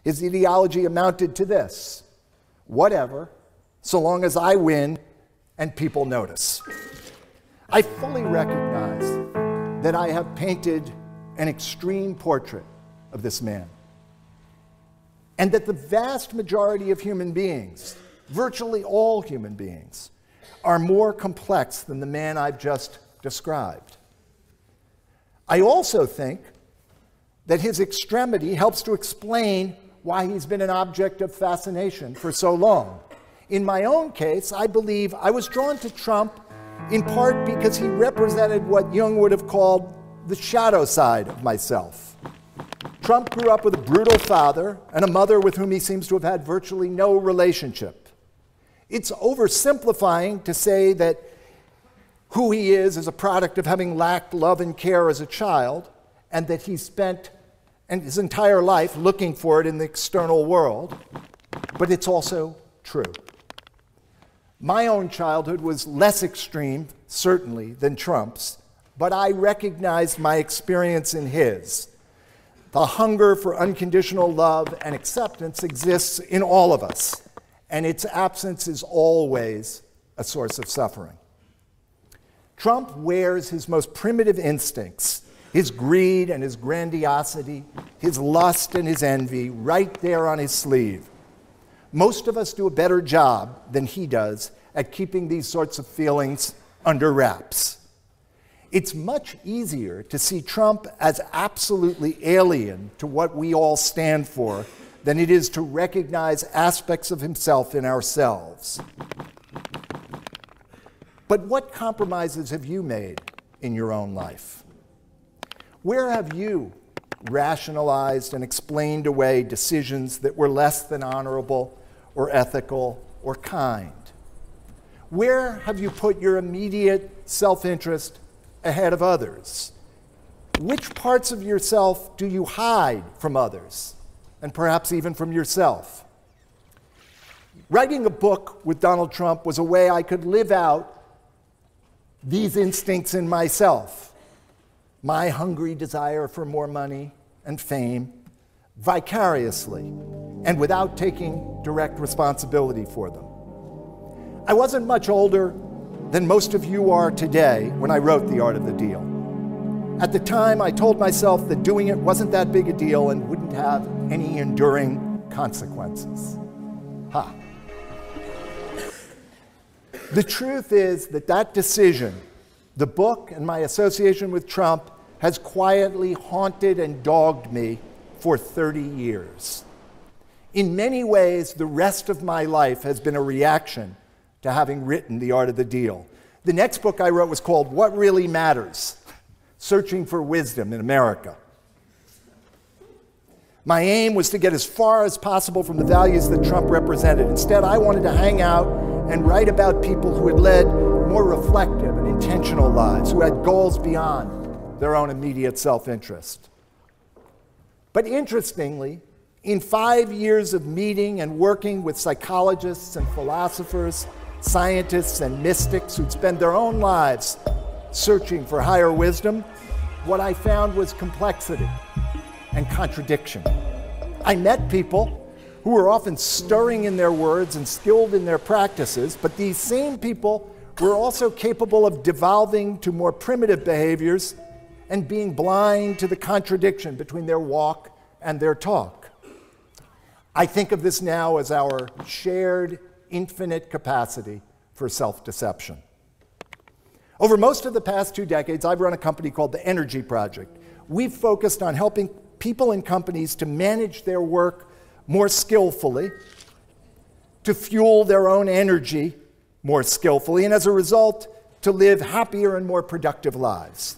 His ideology amounted to this: whatever, so long as I win and people notice. I fully recognize that I have painted an extreme portrait of this man, and that the vast majority of human beings, virtually all human beings, are more complex than the man I've just described. I also think that his extremity helps to explain why he's been an object of fascination for so long. In my own case, I believe I was drawn to Trump in part because he represented what Jung would have called the shadow side of myself. Trump grew up with a brutal father and a mother with whom he seems to have had virtually no relationship. It's oversimplifying to say that who he is a product of having lacked love and care as a child, and that he spent his entire life looking for it in the external world, but it's also true. My own childhood was less extreme, certainly, than Trump's, but I recognized my experience in his. The hunger for unconditional love and acceptance exists in all of us, and its absence is always a source of suffering. Trump wears his most primitive instincts, his greed and his grandiosity, his lust and his envy, right there on his sleeve. Most of us do a better job than he does at keeping these sorts of feelings under wraps. It's much easier to see Trump as absolutely alien to what we all stand for than it is to recognize aspects of himself in ourselves. But what compromises have you made in your own life? Where have you rationalized and explained away decisions that were less than honorable or ethical or kind? Where have you put your immediate self-interest ahead of others? Which parts of yourself do you hide from others, and perhaps even from yourself? Writing a book with Donald Trump was a way I could live out these instincts in myself, my hungry desire for more money and fame, vicariously and without taking direct responsibility for them. I wasn't much older than most of you are today when I wrote The Art of the Deal. At the time, I told myself that doing it wasn't that big a deal and wouldn't have any enduring consequences. Ha. The truth is that that decision, the book and my association with Trump, has quietly haunted and dogged me for 30 years. In many ways, the rest of my life has been a reaction to having written The Art of the Deal. The next book I wrote was called What Really Matters: Searching for Wisdom in America. My aim was to get as far as possible from the values that Trump represented. Instead, I wanted to hang out and write about people who had led more reflective and intentional lives, who had goals beyond their own immediate self-interest. But interestingly, in 5 years of meeting and working with psychologists and philosophers, scientists and mystics who'd spend their own lives searching for higher wisdom, what I found was complexity and contradiction. I met people who were often stirring in their words and skilled in their practices, but these same people were also capable of devolving to more primitive behaviors and being blind to the contradiction between their walk and their talk. I think of this now as our shared infinite capacity for self-deception. Over most of the past 2 decades, I've run a company called the Energy Project. We've focused on helping people and companies to manage their work more skillfully, to fuel their own energy more skillfully, and as a result, to live happier and more productive lives.